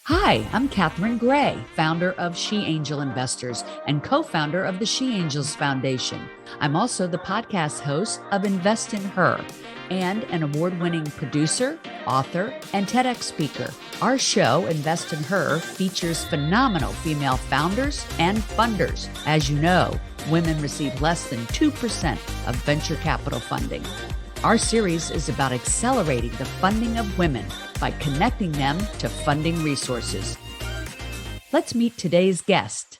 Hi, I'm Catherine Gray, founder of She Angel Investors and co founder of the She Angels Foundation. I'm also the podcast host of Invest in Her and an award winning producer, author, and TEDx speaker. Our show, Invest in Her, features phenomenal female founders and funders. As you know, women receive less than 2% of venture capital funding. Our series is about accelerating the funding of women by connecting them to funding resources. Let's meet today's guest.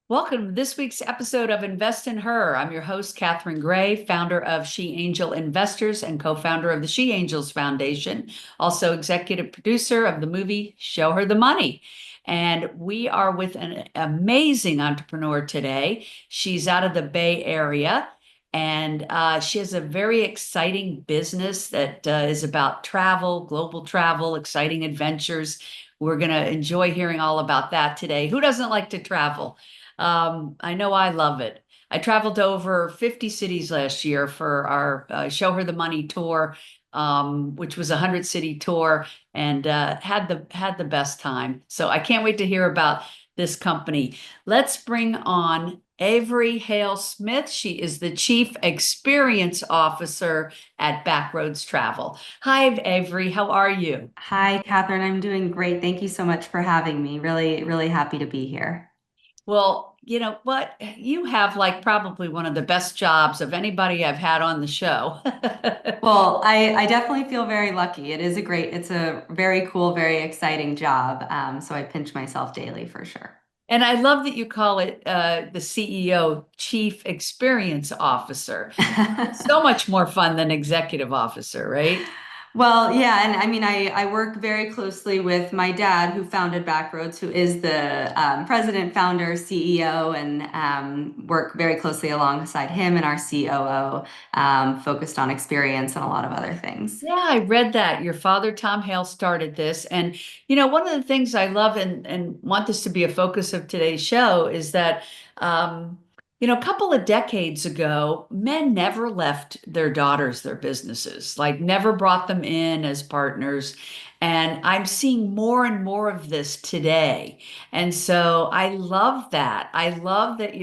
Welcome to this week's episode of Invest in Her. I'm your host, Catherine Gray, founder of She Angel Investors and co-founder of the She Angels Foundation, also executive producer of the movie Show Her the Money. And we are with an amazing entrepreneur today. She's out of the Bay Area. And she has a very exciting business that is about travel, global travel, exciting adventures. We're going to enjoy hearing all about that today. Who doesn't like to travel? I know I love it. I traveled to over 50 cities last year for our Show Her the Money tour, which was a 100-city tour, and had the best time. So I can't wait to hear about this company. Let's bring on Avery Hale Smith. She is the Chief Experience Officer at Backroads Travel. Hi, Avery. How are you? Hi, Catherine. I'm doing great. Thank you so much for having me. Really, really happy to be here. Well, you know what? You have like probably one of the best jobs of anybody I've had on the show. Well, I definitely feel very lucky. It's a very cool, very exciting job. So I pinch myself daily for sure. And I love that you call it the CEO, Chief Experience Officer. So much more fun than executive officer, right? Well, yeah, and I mean, I work very closely with my dad, who founded Backroads, who is the president, founder, CEO, and work very closely alongside him and our COO, focused on experience and a lot of other things. Yeah, I read that. Your father, Tom Hale, started this. And, one of the things I love and want this to be a focus of today's show is that, a couple of decades ago, men never left their daughters their businesses, like never brought them in as partners. And I'm seeing more and more of this today. And so I love that. I love that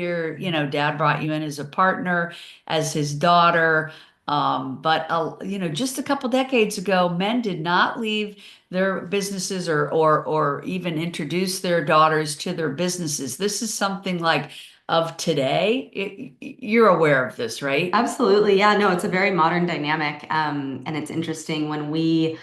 dad brought you in as a partner, as his daughter. But just a couple decades ago, men did not leave their businesses or even introduce their daughters to their businesses. This is something like of today. You're aware of this, right? Absolutely. Yeah, no, it's a very modern dynamic. And it's interesting when we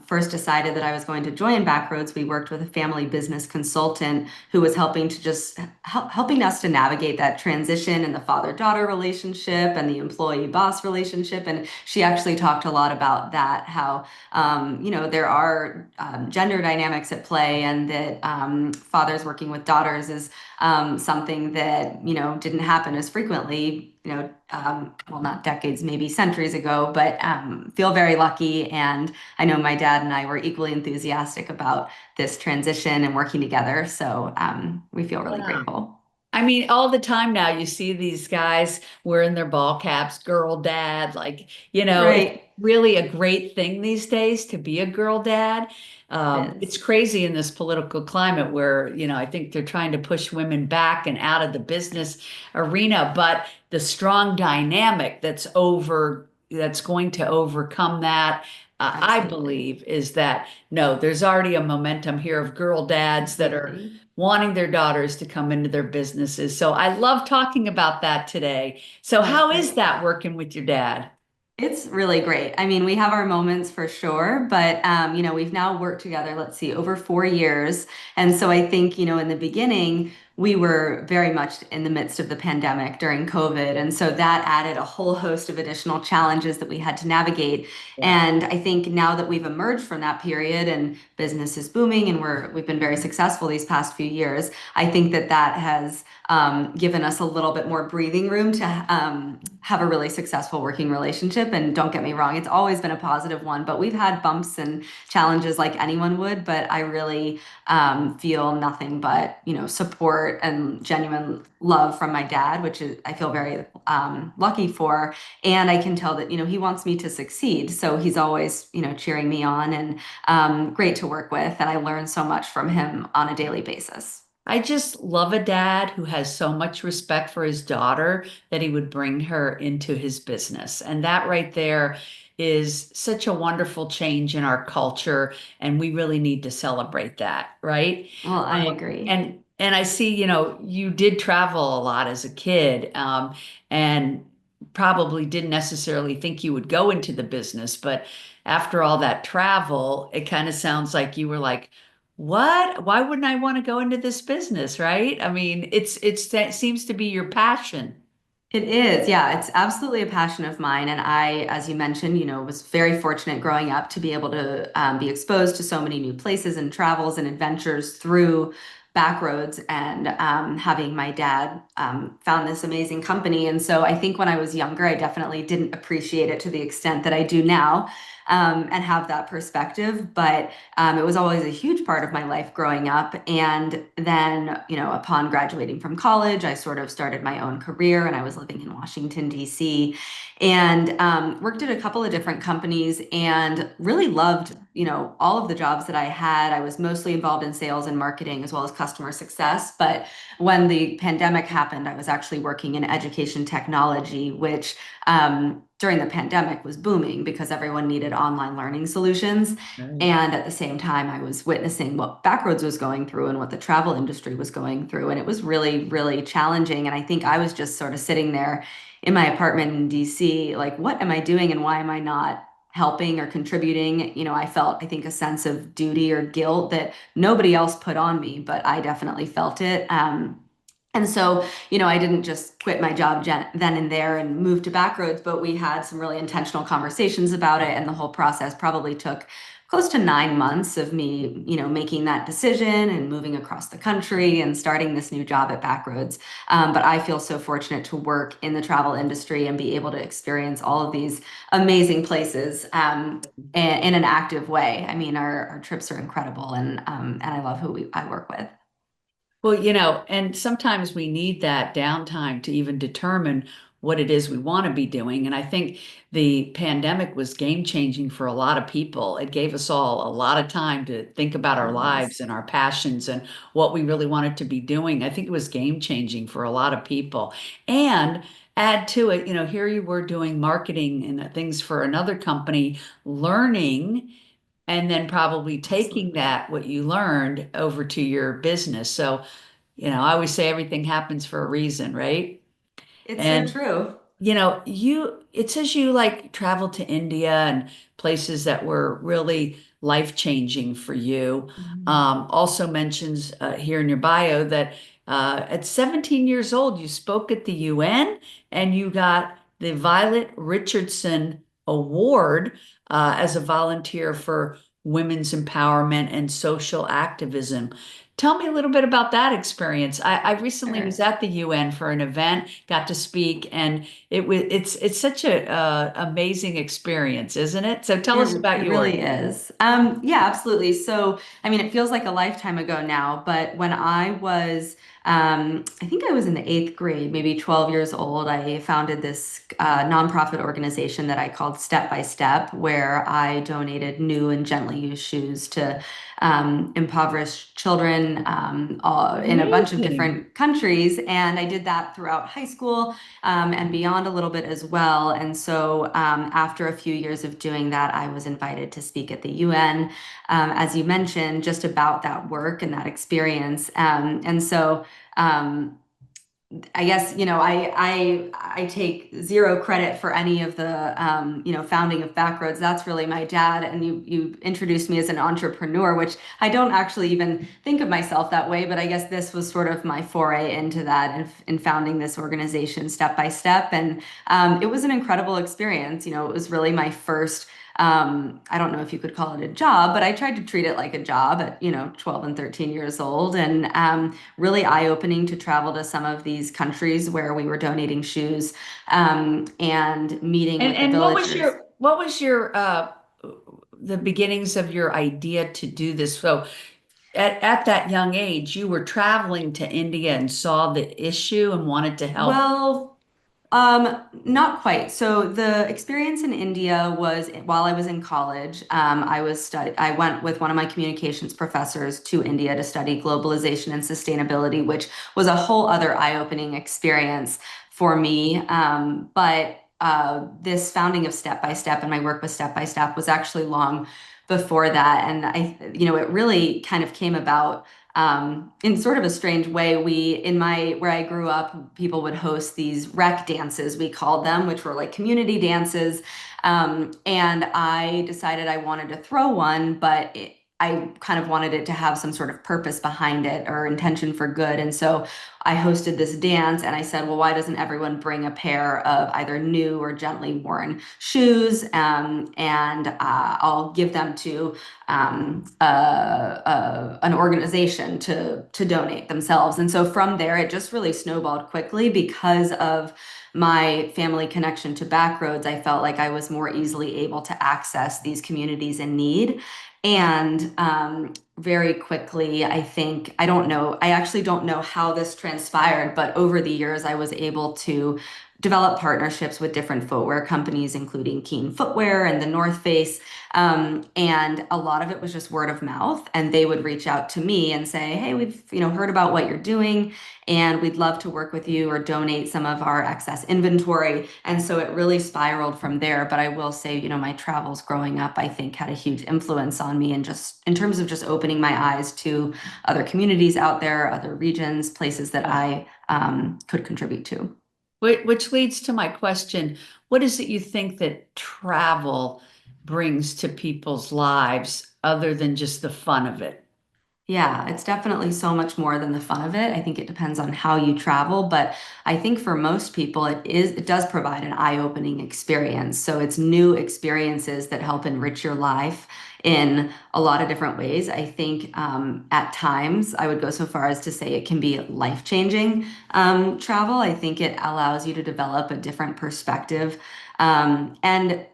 first decided that I was going to join Backroads, we worked with a family business consultant who was helping to just helping us to navigate that transition and the father-daughter relationship and the employee-boss relationship. And she actually talked a lot about that, how there are gender dynamics at play, and that fathers working with daughters is something that didn't happen as frequently, well, not decades, maybe centuries ago, but feel very lucky. And I know my dad and I were equally enthusiastic about this transition and working together. So we feel really Yeah. grateful. I mean, all the time now you see these guys wearing their ball caps, girl dad, it's Right. really a great thing these days to be a girl dad. It It's is. crazy in this political climate where, I think they're trying to push women back and out of the business arena, but the strong dynamic that's going to overcome that, I Absolutely. believe, is that no, there's already a momentum here of girl dads that are Completely. wanting their daughters to come into their businesses. So I love talking about that today. So That's how is great. that working with your dad? It's really great. I mean, we have our moments for sure, but we've now worked together, let's see, over 4 years. And so I think, in the beginning, we were very much in the midst of the pandemic during COVID. And so that added a whole host of additional challenges that we had to navigate. Yeah. And I think now that we've emerged from that period and business is booming and we've been very successful these past few years, I think that has given us a little bit more breathing room to have a really successful working relationship. And don't get me wrong, it's always been a positive one, but we've had bumps and challenges like anyone would. But I really feel nothing but, support support and genuine love from my dad, which is I feel very lucky for. And I can tell that, he wants me to succeed. So he's always, cheering me on and great to work with. And I learn so much from him on a daily basis. I just love a dad who has so much respect for his daughter that he would bring her into his business. And that right there is such a wonderful change in our culture. And we really need to celebrate that, right? Well, I agree. And I see, you did travel a lot as a kid, and probably didn't necessarily think you would go into the business, but after all that travel, it kind of sounds like you were like, what? Why wouldn't I want to go into this business, right? I mean, that seems to be your passion. It is, yeah, it's absolutely a passion of mine. And I, as you mentioned, was very fortunate growing up to be able to be exposed to so many new places and travels and adventures through Backroads and having my dad found this amazing company. And so I think when I was younger, I definitely didn't appreciate it to the extent that I do now. And have that perspective. But it was always a huge part of my life growing up. And then, upon graduating from college, I sort of started my own career and I was living in Washington, D.C. and worked at a couple of different companies and really loved, all of the jobs that I had. I was mostly involved in sales and marketing as well as customer success. But when the pandemic happened, I was actually working in education technology, which during the pandemic was booming because everyone needed online learning solutions. Right. And at the same time, I was witnessing what Backroads was going through and what the travel industry was going through. And it was really, really challenging. And I think I was just sort of sitting there in my apartment in DC, like, what am I doing and why am I not helping or contributing? I felt, I think, a sense of duty or guilt that nobody else put on me, but I definitely felt it. And so, I didn't just quit my job then and there and move to Backroads, but we had some really intentional conversations about it. And the whole process probably took close to 9 months of me, making that decision and moving across the country and starting this new job at Backroads. But I feel so fortunate to work in the travel industry and be able to experience all of these amazing places in an active way. I mean, our trips are incredible, and I love who I work with. Well, and sometimes we need that downtime to even determine what it is we want to be doing. And I think the pandemic was game changing for a lot of people. It gave us all a lot of time to think about our It lives was. and our passions and what we really wanted to be doing. I think it was game changing for a lot of people. And add to it, here you were doing marketing and things for another company, learning and then probably taking Absolutely. that what you learned over to your business. So, I always say everything happens for a reason, right? It's so And true. it says you like traveled to India and places that were really life-changing for you. Mhm. Also mentions here in your bio that at 17 years old, you spoke at the UN and you got the Violet Richardson Award as a volunteer for women's empowerment and social activism. Tell me a little bit about that experience. I recently was Sure. at the UN for an event, got to speak, and it's such a amazing experience, isn't it? So tell It, us about it yours. really is. Yeah, absolutely. So, I mean, it feels like a lifetime ago now, but when I was, I think I was in the eighth grade, maybe 12 years old, I founded this nonprofit organization that I called Step by Step, where I donated new and gently used shoes to impoverished children in a bunch of Amazing. different countries. And I did that throughout high school and beyond a little bit as well. And so, after a few years of doing that, I was invited to speak at the UN, as you mentioned, just about that work and that experience. And so, um, I guess, I take zero credit for any of the founding of Backroads. That's really my dad. And you introduced me as an entrepreneur, which I don't actually even think of myself that way, but I guess this was sort of my foray into that and in founding this organization step by step. And it was an incredible experience. It was really my first. I don't know if you could call it a job, but I tried to treat it like a job at, 12 and 13 years old. And really eye-opening to travel to some of these countries where we were donating shoes and meeting with the And villagers. what was your the beginnings of your idea to do this? So at that young age, you were traveling to India and saw the issue and wanted to help. Well, not quite. So the experience in India was while I was in college. I went with one of my communications professors to India to study globalization and sustainability, which was a whole other eye-opening experience for me. But this founding of Step by Step and my work with Step by Step was actually long before that. And it really kind of came about in sort of a strange way. Where I grew up, people would host these rec dances, we called them, which were like community dances. And I decided I wanted to throw one, but I kind of wanted it to have some sort of purpose behind it or intention for good. And so I hosted this dance and I said, well, why doesn't everyone bring a pair of either new or gently worn shoes? And I'll give them to an organization to donate themselves. And so from there, it just really snowballed quickly because of my family connection to Backroads. I felt like I was more easily able to access these communities in need. And very quickly, I don't know, I actually don't know how this transpired, but over the years, I was able to develop partnerships with different footwear companies, including Keen Footwear and the North Face. And a lot of it was just word of mouth. And they would reach out to me and say, hey, we've, heard about what you're doing and we'd love to work with you or donate some of our excess inventory. And so it really spiraled from there. But I will say, my travels growing up, I think had a huge influence on me and just in terms of just opening my eyes to other communities out there, other regions, places that I could contribute to. Which leads to my question, what is it you think that travel brings to people's lives other than just the fun of it? Yeah, it's definitely so much more than the fun of it. I think it depends on how you travel, but I think for most people it does provide an eye-opening experience. So it's new experiences that help enrich your life in a lot of different ways. I think at times I would go so far as to say it can be life-changing travel. I think it allows you to develop a different perspective. And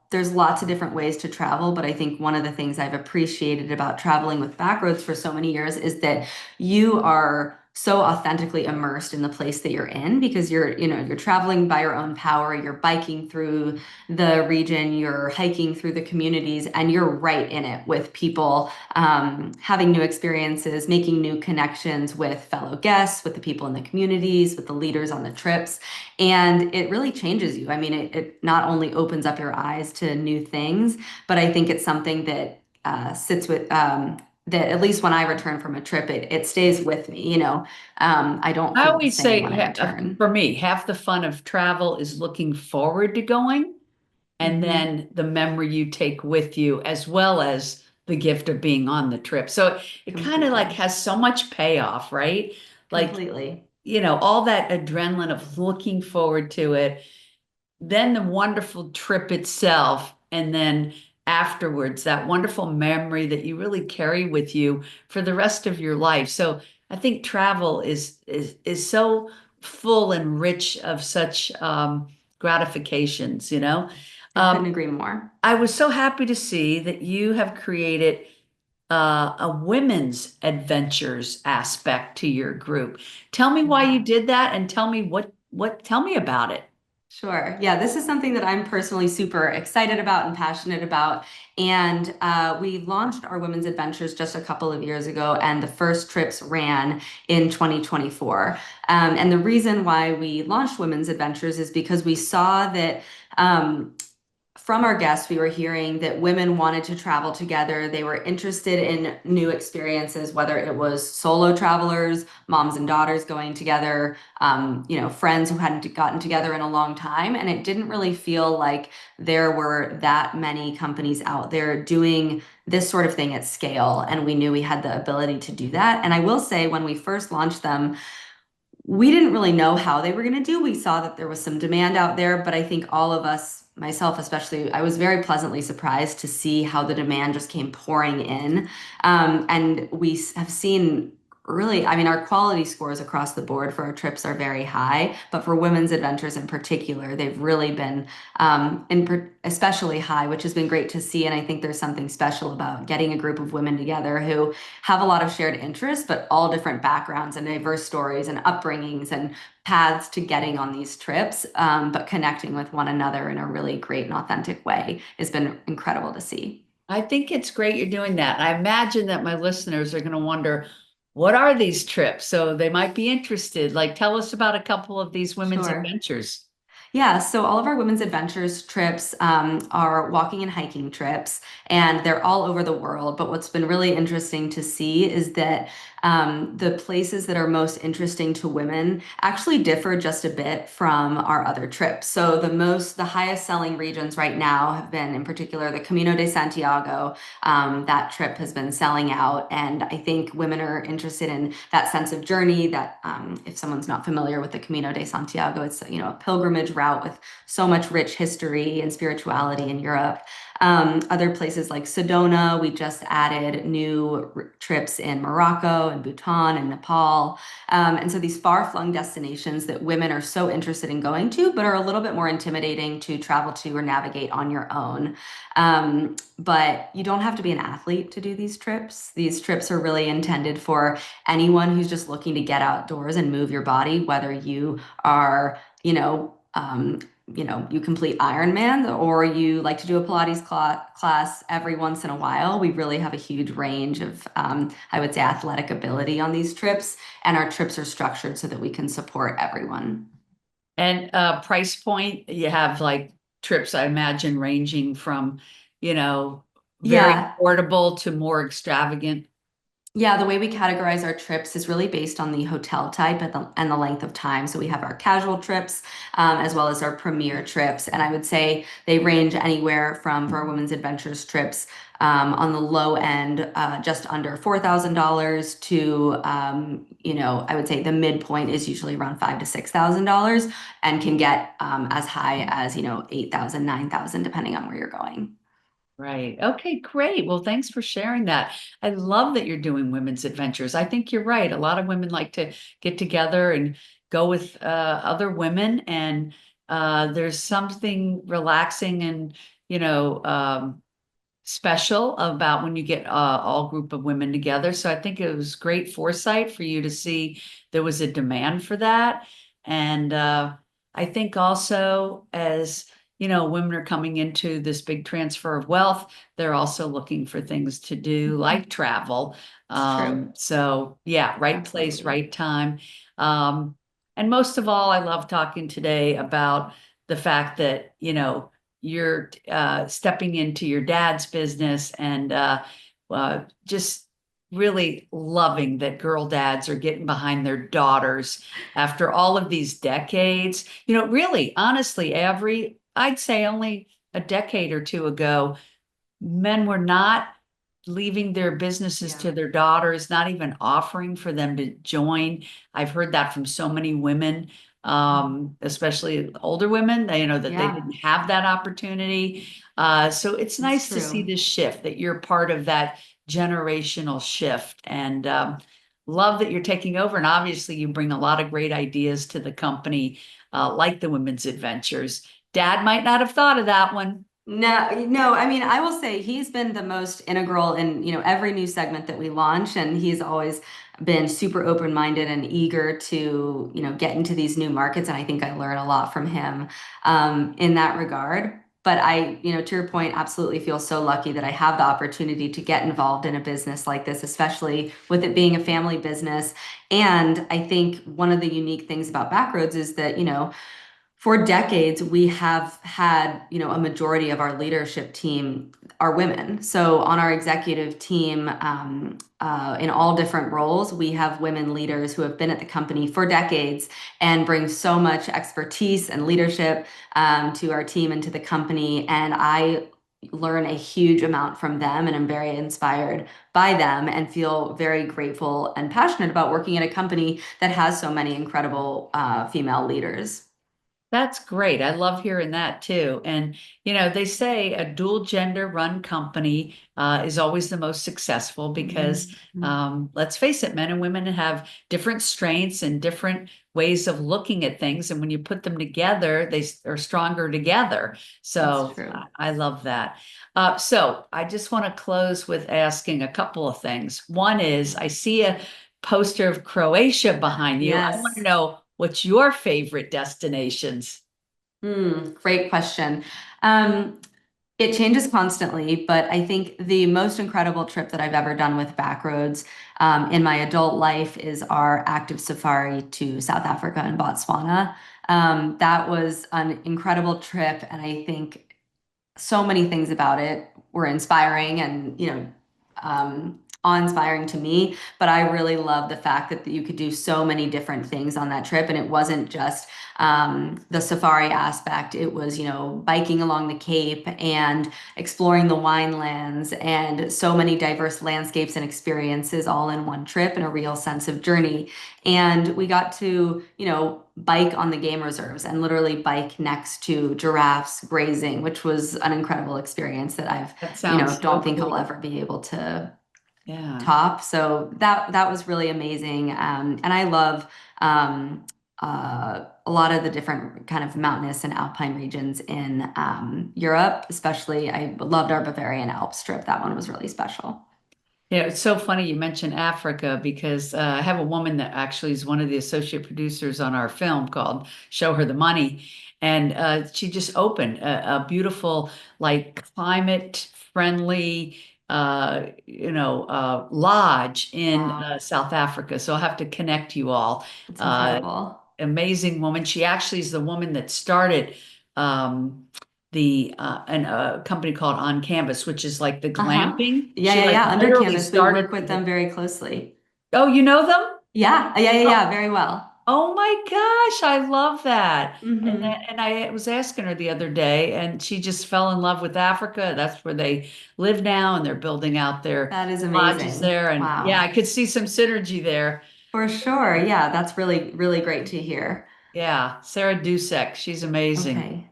there's lots of different ways to travel, but I think one of the things I've appreciated about traveling with Backroads for so many years is that you are so authentically immersed in the place that you're in because you're traveling by your own power, you're biking through the region, you're hiking through the communities, and you're right in it with people, having new experiences, making new connections with fellow guests, with the people in the communities, with the leaders on the trips. And it really changes you. I mean, it not only opens up your eyes to new things, but I think it's something that sits with that at least when I return from a trip, it stays with me. I don't I feel the always same say, when I return. for me, half the fun of travel is looking forward to going, and Hmm. then the memory you take with you, as well as the gift of being on the trip. So it kind of like Completely. has so much payoff, right? Like, Completely. all that adrenaline of looking forward to it, then the wonderful trip itself, and then afterwards, that wonderful memory that you really carry with you for the rest of your life. So I think travel is so full and rich of such gratifications. I couldn't Um, agree more. I was so happy to see that you have created a women's adventures aspect to your group. Tell me why you Yeah. did that and tell me tell me about it. Sure. Yeah, this is something that I'm personally super excited about and passionate about. And we launched our Women's Adventures just a couple of years ago, and the first trips ran in 2024. And the reason why we launched Women's Adventures is because we saw that from our guests, we were hearing that women wanted to travel together. They were interested in new experiences, whether it was solo travelers, moms and daughters going together, friends who hadn't gotten together in a long time. And it didn't really feel like there were that many companies out there doing this sort of thing at scale. And we knew we had the ability to do that. And I will say, when we first launched them, we didn't really know how they were going to do. We saw that there was some demand out there, but I think all of us, myself especially, I was very pleasantly surprised to see how the demand just came pouring in. And we have seen really, I mean, our quality scores across the board for our trips are very high, but for women's adventures in particular, they've really been especially high, which has been great to see. And I think there's something special about getting a group of women together who have a lot of shared interests, but all different backgrounds and diverse stories and upbringings and paths to getting on these trips, but connecting with one another in a really great and authentic way has been incredible to see. I think it's great you're doing that. I imagine that my listeners are going to wonder, what are these trips? So they might be interested. Like, tell us about a couple of these women's Sure. adventures. Yeah, so all of our women's adventures trips are walking and hiking trips, and they're all over the world. But what's been really interesting to see is that the places that are most interesting to women actually differ just a bit from our other trips. So the highest selling regions right now have been, in particular, the Camino de Santiago. That trip has been selling out, and I think women are interested in that sense of journey. That if someone's not familiar with the Camino de Santiago, it's a pilgrimage route with so much rich history and spirituality in Europe. Other places like Sedona, we just added new trips in Morocco and Bhutan and Nepal. And so these far-flung destinations that women are so interested in going to, but are a little bit more intimidating to travel to or navigate on your own. But you don't have to be an athlete to do these trips. These trips are really intended for anyone who's just looking to get outdoors and move your body, whether you are, you complete Ironman or you like to do a Pilates class every once in a while. We really have a huge range of, I would say, athletic ability on these trips, and our trips are structured so that we can support everyone. And price point, you have like trips, I imagine, ranging from, you know, very Yeah, affordable to more extravagant. Yeah, the way we categorize our trips is really based on the hotel type and the length of time. So we have our casual trips as well as our premier trips. And I would say they range anywhere from, for our women's adventures trips, on the low end, just under $4,000 to, I would say the midpoint is usually around $5,000 to $6,000 and can get as high as, 8,000, 9,000, depending on where you're going. Right. Okay, great. Well, thanks for sharing that. I love that you're doing women's adventures. I think you're right. A lot of women like to get together and go with other women, and there's something relaxing and, you know, special about when you get all group of women together. So I think it was great foresight for you to see there was a demand for that. And I think also as women are coming into this big transfer of wealth, they're also looking for things to do like travel. It's true. So yeah, right place, Absolutely. right time. Um, and most of all, I love talking today about the fact that, you're stepping into your dad's business and just really loving that girl dads are getting behind their daughters after all of these decades. Really, honestly, Avery, I'd say only a decade or two ago, men were not leaving their businesses Yeah. to their daughters, not even offering for them to join. I've heard that from so many women, especially older women, that they Yeah, didn't have that opportunity. So it's it's nice to see true. this shift, that you're part of that generational shift. And love that you're taking over. And obviously, you bring a lot of great ideas to the company, like the women's adventures. Dad might not have thought of that one. No, no, I mean, I will say he's been the most integral in, every new segment that we launch, and he's always been super open-minded and eager to, get into these new markets. And I think I learn a lot from him in that regard. But to your point, absolutely feel so lucky that I have the opportunity to get involved in a business like this, especially with it being a family business. And I think one of the unique things about Backroads is that, for decades, we have had, a majority of our leadership team are women. So on our executive team, in all different roles, we have women leaders who have been at the company for decades and bring so much expertise and leadership to our team and to the company. And I learn a huge amount from them, and I'm very inspired by them and feel very grateful and passionate about working at a company that has so many incredible female leaders. That's great. I love hearing that too. And, they say a dual gender run company is always the most successful because, Mhm. let's face it, men and women have different strengths and different ways of looking at things. And when you put them together, are stronger together. That's So true. I love that. So I just want to close with asking a couple of things. One is I see a poster of Croatia behind you. I want to Yes. know what's your favorite destinations? Great question. Um, it changes constantly, but I think the most incredible trip that I've ever done with Backroads in my adult life is our active safari to South Africa and Botswana. That was an incredible trip, and I think so many things about it were inspiring and awe-inspiring to me, but I really love the fact that you could do so many different things on that trip, and it wasn't just the safari aspect. It was, biking along the Cape and exploring the winelands and so many diverse landscapes and experiences all in one trip and a real sense of journey. And we got to, bike on the game reserves and literally bike next to giraffes grazing, which was an incredible experience that I've, That sounds so don't think I'll cool. ever be able to Yeah. top. So that was really amazing. And I love a lot of the different kind of mountainous and alpine regions in Europe, especially. I loved our Bavarian Alps trip. That one was really special. Yeah, it's so funny you mentioned Africa because I have a woman that actually is one of the associate producers on our film called Show Her the Money. And she just opened a beautiful, like climate friendly, lodge in Wow, South Africa. So I'll have to connect you all. that's Uh, incredible. Amazing woman. She actually is the woman that started the a company called On Canvas, which is like the Uh-huh. glamping. Yeah, She yeah, like yeah. Under literally Canvas, we started work with them very closely. Oh, you know them? Yeah, yeah, yeah, Oh, yeah, very well. oh my gosh, I love that. Hmm. And I was asking her the other day, and she just fell in love with Africa. That's where they live now, and they're building out their That is lodges amazing. there. And yeah, Wow. I could see some synergy there. For sure. Yeah, that's really, really great to hear. Yeah, Sarah Dusek, she's amazing. Okay.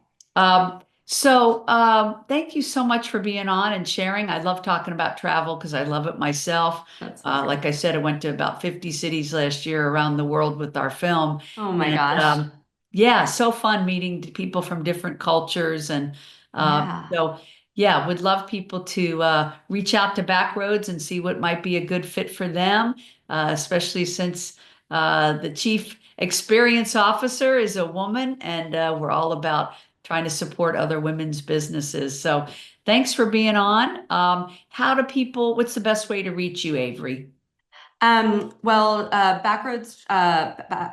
Thank you so much for being on and sharing. I love talking about travel because I love it myself. That's Like lovely. I said, I went to about 50 cities last year around the world with our film. Oh my And gosh. yeah, so fun meeting people from different cultures. And Yeah. so, yeah, would love people to reach out to Backroads and see what might be a good fit for them, especially since the chief experience officer is a woman, and we're all about trying to support other women's businesses. So thanks for being on. What's the best way to reach you, Avery?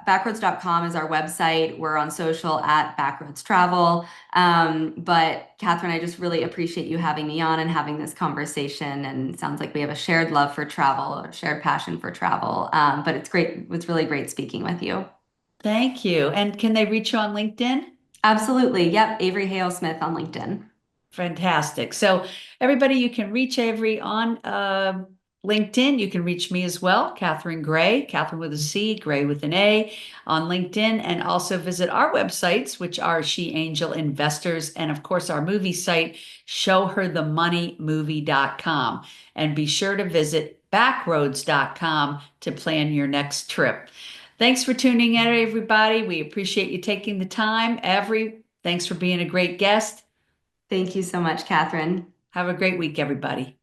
Backroads.com is our website. We're on social at Backroads Travel. But Catherine, I just really appreciate you having me on and having this conversation. And it sounds like we have a shared love for travel, a shared passion for travel. But it's great. It's really great speaking with you. Thank you. And can they reach you on LinkedIn? Absolutely. Yep. Avery Hale Smith on LinkedIn. Fantastic. So, everybody, you can reach Avery on LinkedIn. You can reach me as well, Catherine Gray, Catherine with a C, Gray with an A, on LinkedIn, and also visit our websites, which are She Angel Investors, and of course, our movie site, showherthemoneymovie.com. And be sure to visit backroads.com to plan your next trip. Thanks for tuning in, everybody. We appreciate you taking the time. Avery, thanks for being a great guest. Thank you so much, Catherine. Have a great week, everybody.